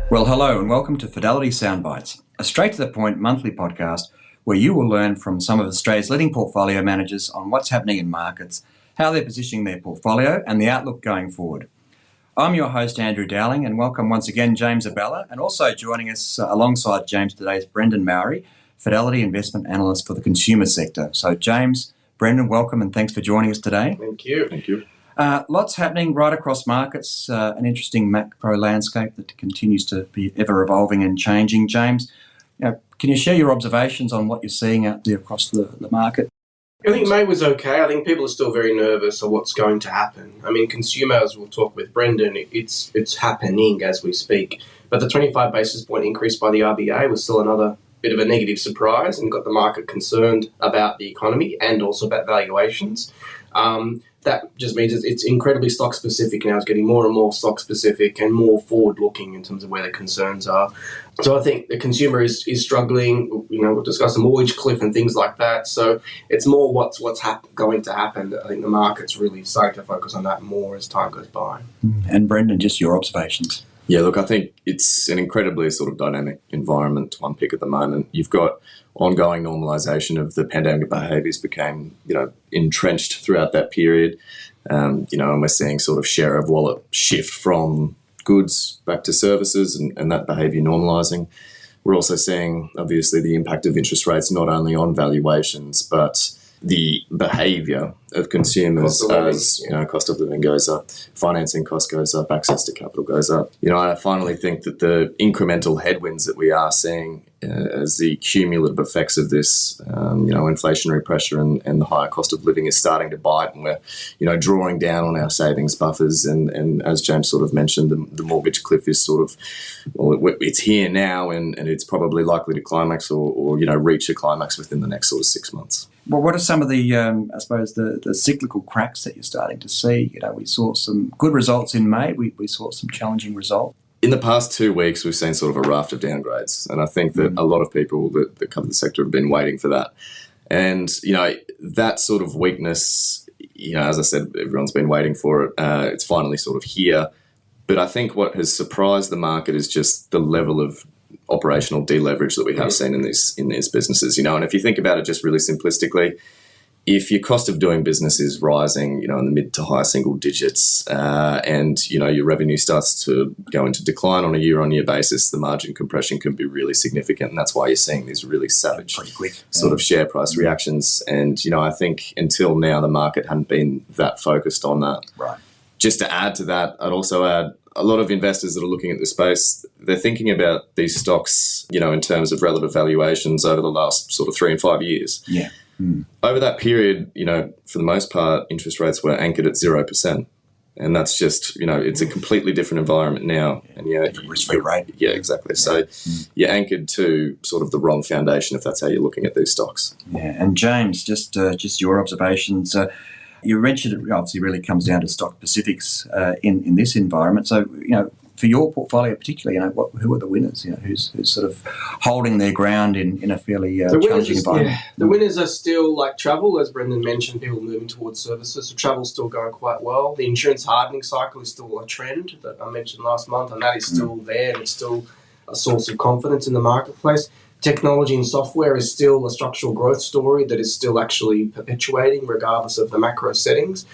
Well, hello and welcome to Fidelity Soundbites, a straight-to-the-point monthly podcast where you will learn from some of Australia's leading portfolio managers on what's happening in markets, how they're positioning their portfolio and the outlook going forward. I'm your host, Andrew Dowling, and welcome once again James Abela, and also joining us alongside James today is Brendan Mowry, Fidelity Investment Analyst for the consumer sector. So James, Brendan, welcome and thanks for joining us today. Thank you. Thank you. Lots happening right across markets, an interesting macro landscape that continues to be ever evolving and changing. James, can you share your observations on what you're seeing out there across the market? I think May was okay. I think people are still very nervous of what's going to happen. I mean, consumers, we'll talk with Brendan, it's happening as we speak. But the 25 basis point increase by the RBA was still another bit of a negative surprise and got the market concerned about the economy and also about valuations. That just means it's incredibly stock specific now. It's getting more and more stock specific and more forward looking in terms of where the concerns are. So I think the consumer is struggling. We'll discuss the mortgage cliff and things like that. So it's more what's going to happen. I think the market's really starting to focus on that more as time goes by. And Brendan, just your observations. Yeah, look, I think it's an incredibly sort of dynamic environment to unpick at the moment. You've got ongoing normalisation of the pandemic behaviours became, entrenched throughout that period. And we're seeing sort of share of wallet shift from goods back to services and that behaviour normalising. We're also seeing, obviously, the impact of interest rates not only on valuations, but the behaviour of consumers as cost of living goes up, financing cost goes up, access to capital goes up. I finally think that the incremental headwinds that we are seeing as the cumulative effects of this, inflationary pressure and the higher cost of living is starting to bite, and we're, drawing down on our savings buffers. And as James sort of mentioned, the mortgage cliff is sort of, it's here now, and it's probably likely to climax or reach a climax within the next sort of 6 months. Well, what are some of the, the cyclical cracks that you're starting to see? We saw some good results in May. We saw some challenging results. In the past 2 weeks, we've seen sort of a raft of downgrades. And I think that a lot of people that cover the sector have been waiting for that. And, that sort of weakness, as I said, everyone's been waiting for it. It's finally sort of here. But I think what has surprised the market is just the level of operational deleverage that we have seen in these businesses, and if you think about it just really simplistically, if your cost of doing business is rising, in the mid to high single digits, and your revenue starts to go into decline on a year-on-year basis, the margin compression can be really significant, and that's why you're seeing these really savage sort of share price reactions. And I think until now the market hadn't been that focused on that. Right. Just to add to that, I'd also add a lot of investors that are looking at this space, they're thinking about these stocks, in terms of relative valuations over the last sort of 3 and 5 years. Yeah. Over that period, for the most part, interest rates were anchored at 0%. And that's just, it's a completely different environment now. And different risk-free rate. Yeah, exactly. So you're anchored to sort of the wrong foundation if that's how you're looking at these stocks. Yeah. And James, just your observations. You mentioned it obviously really comes down to stock specifics in this environment. So, for your portfolio particularly, who are the winners? Who's sort of holding their ground in a fairly challenging environment? Yeah, the winners are still like travel, as Brendan mentioned, people moving towards services. So travel's still going quite well. The insurance hardening cycle is still a trend that I mentioned last month, and that is still there, and it's still a source of confidence in the marketplace. Technology and software is still a structural growth story that is still actually perpetuating regardless of the macro settings.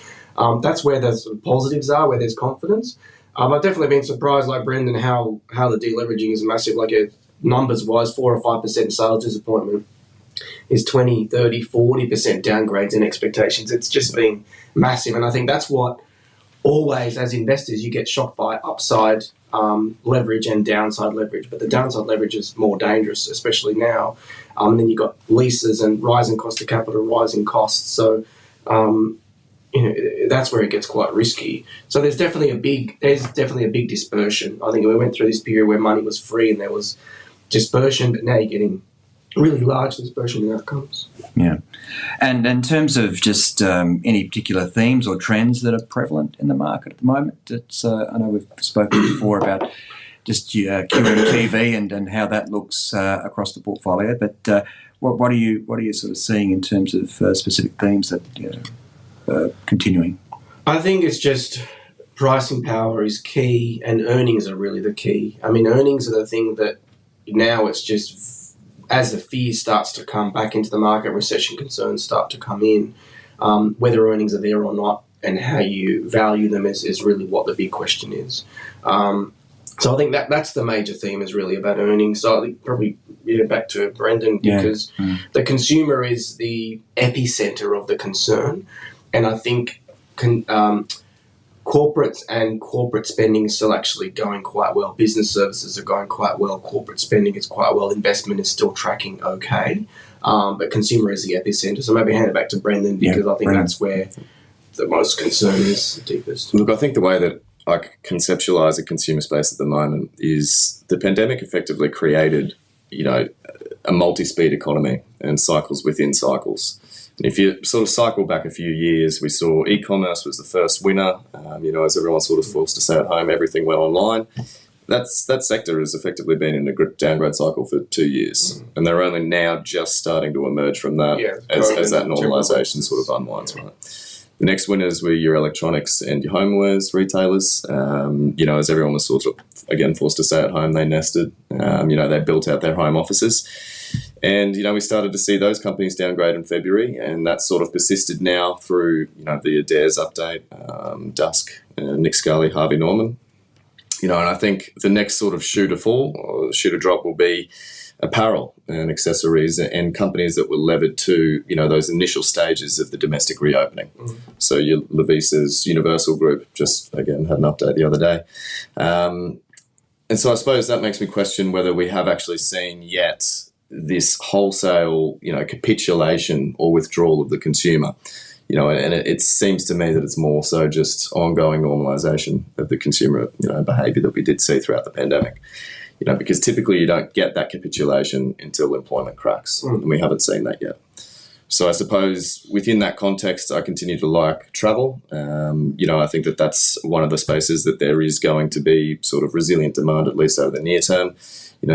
That's where the sort of positives are, where there's confidence. I've definitely been surprised, like Brendan, how the deleveraging is massive. Like numbers-wise, 4 or 5% sales disappointment is 20, 30, 40% downgrades in expectations. It's just been massive. And I think that's what always, as investors, you get shocked by upside leverage and downside leverage. But the downside leverage is more dangerous, especially now. And then you've got leases and rising cost of capital, rising costs. So, that's where it gets quite risky. So there's definitely a big dispersion. I think we went through this period where money was free and there was dispersion, but now you're getting really large dispersion in outcomes. Yeah. And in terms of just any particular themes or trends that are prevalent in the market at the moment, I know we've spoken before about just QMTV and how that looks across the portfolio, but what are you sort of seeing in terms of specific themes that continuing? I think it's just pricing power is key, and earnings are really the key. I mean, earnings are the thing that now it's just as the fear starts to come back into the market, recession concerns start to come in, whether earnings are there or not and how you value them is really what the big question is. So I think that's the major theme is really about earnings. So I think probably back to Brendan because the consumer is the epicenter of the concern, and I think corporates and corporate spending is still actually going quite well. Business services are going quite well. Corporate spending is quite well. Investment is still tracking okay, but consumer is the epicenter. So maybe hand it back to Brendan because I think that's where the most concern is the deepest. Look, I think the way that I conceptualize a consumer space at the moment is the pandemic effectively created, a multi-speed economy and cycles within cycles. And if you sort of cycle back a few years, we saw e-commerce was the first winner. As everyone sort of forced to stay at home, everything went online. That sector has effectively been in a downgrade cycle for 2 years, and they're only now just starting to emerge from that as that normalisation sort of unwinds, right? The next winners were your electronics and your homewares retailers. As everyone was sort of, again, forced to stay at home, they nested. They built out their home offices. And, we started to see those companies downgrade in February, and that sort of persisted now through, the Adair's update, Dusk, Nick Scully, Harvey Norman. And I think the next sort of shoe to fall or shoe to drop will be apparel and accessories and companies that were levered to, those initial stages of the domestic reopening. So your Levisa's Universal Group just, again, had an update the other day. And so I suppose that makes me question whether we have actually seen yet this wholesale, capitulation or withdrawal of the consumer. And it seems to me that it's more so just ongoing normalisation of the consumer, behaviour that we did see throughout the pandemic. Because typically you don't get that capitulation until employment cracks, and we haven't seen that yet. So I suppose within that context, I continue to like travel. I think that that's one of the spaces that there is going to be sort of resilient demand, at least over the near term.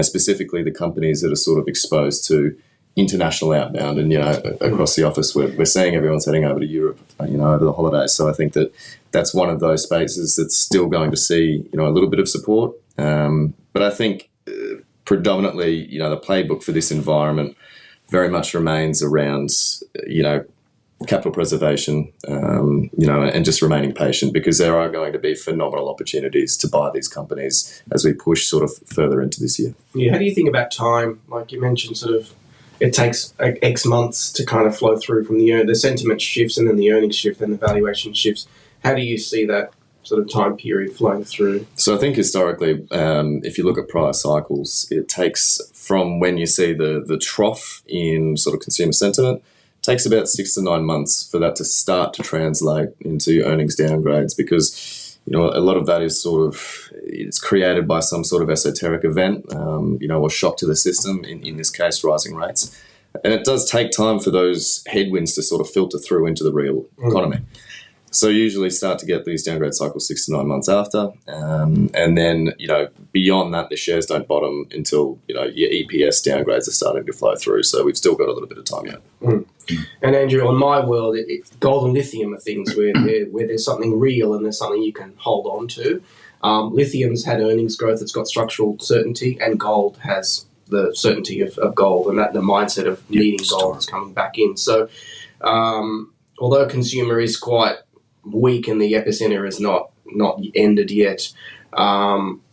Specifically the companies that are sort of exposed to international outbound and, across the office, we're seeing everyone's heading over to Europe, over the holidays. So I think that that's one of those spaces that's still going to see, a little bit of support. But I think predominantly, the playbook for this environment very much remains around, capital preservation, and just remaining patient because there are going to be phenomenal opportunities to buy these companies as we push sort of further into this year. Yeah, how do you think about time? Like you mentioned, sort of it takes X months to kind of flow through from the sentiment shifts and then the earnings shift and the valuation shifts. How do you see that sort of time period flowing through? So I think historically, if you look at prior cycles, it takes from when you see the trough in sort of consumer sentiment, it takes about 6 to 9 months for that to start to translate into earnings downgrades because, a lot of that is sort of, it's created by some sort of esoteric event, or shock to the system, in this case, rising rates. And it does take time for those headwinds to sort of filter through into the real economy. So usually start to get these downgrade cycles 6 to 9 months after. And then, beyond that, the shares don't bottom until, your EPS downgrades are starting to flow through. So we've still got a little bit of time yet. And Andrew, on my world, gold and lithium are things where there's something real and there's something you can hold on to. Lithium's had earnings growth, it's got structural certainty, and gold has the certainty of gold and that the mindset of needing gold is coming back in. So although consumer is quite weak and the epicenter is not ended yet,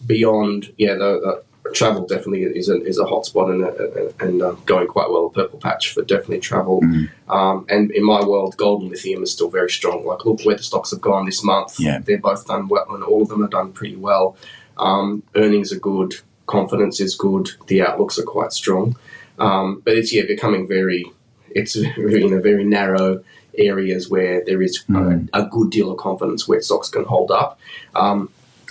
beyond the travel definitely is a hot spot and going quite well, a purple patch for definitely travel. And in my world, gold and lithium is still very strong. Like look where the stocks have gone this month. They're both done well and all of them have done pretty well. Earnings are good, confidence is good, the outlooks are quite strong. But it's becoming very narrow areas where there is a good deal of confidence where stocks can hold up.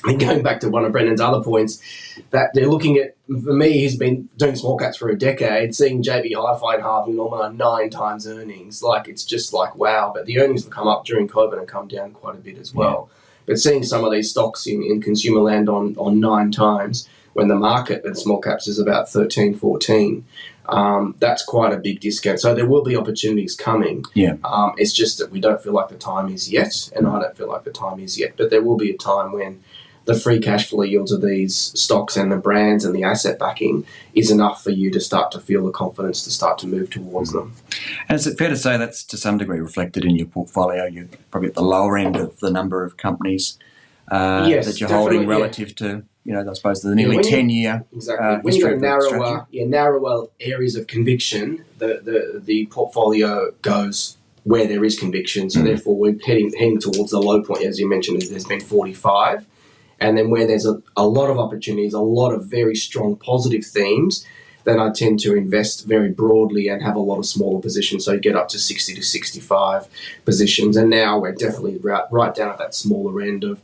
And going back to one of Brendan's other points, that they're looking at, for me, he's been doing small caps for a decade, seeing JB Hi-Fi and Harvey Norman on 9 times earnings. Like, it's just like, wow. But the earnings have come up during COVID and come down quite a bit as well. But seeing some of these stocks in consumer land on 9 times when the market in small caps is about 13, 14, that's quite a big discount. So there will be opportunities coming. Yeah. It's just that we don't feel like the time is yet, and I don't feel like the time is yet. But there will be a time when the free cash flow yields of these stocks and the brands and the asset backing is enough for you to start to feel the confidence to start to move towards them. And is it fair to say that's to some degree reflected in your portfolio? You're probably at the lower end of the number of companies Yes, that you're definitely, holding relative to, I suppose, the nearly 10-year exactly. When you go narrower areas of conviction, the portfolio goes where there is conviction. So therefore, we're heading towards the low point, as you mentioned. There's been 45. And then where there's a lot of opportunities, a lot of very strong positive themes, then I tend to invest very broadly and have a lot of smaller positions. So you get up to 60 to 65 positions. And now we're definitely right down at that smaller end of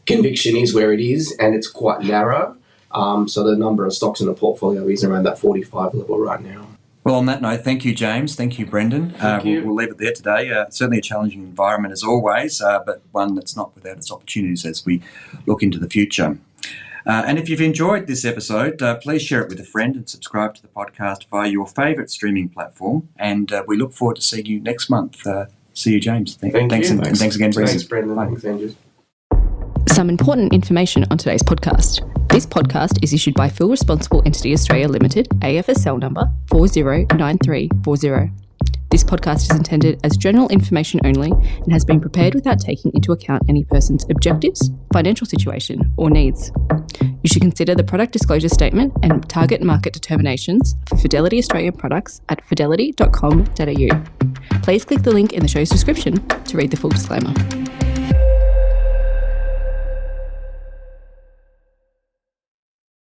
conviction is where it is, and it's quite narrow. So the number of stocks in the portfolio is around that 45 level right now. Well, on that note, thank you, James. Thank you, Brendan. Thank you. We'll leave it there today. Certainly a challenging environment as always, but one that's not without its opportunities as we look into the future. And if you've enjoyed this episode, please share it with a friend and subscribe to the podcast via your favourite streaming platform. And we look forward to seeing you next month. See you, James. Thanks again, Brendan. Thanks, Brendan. Bye. Thanks, Andrew. Some important information on today's podcast. This podcast is issued by Full Responsible Entity Australia Limited, AFSL number 409340. This podcast is intended as general information only and has been prepared without taking into account any person's objectives, financial situation, or needs. You should consider the product disclosure statement and target market determinations for Fidelity Australian products at fidelity.com.au. Please click the link in the show's description to read the full disclaimer.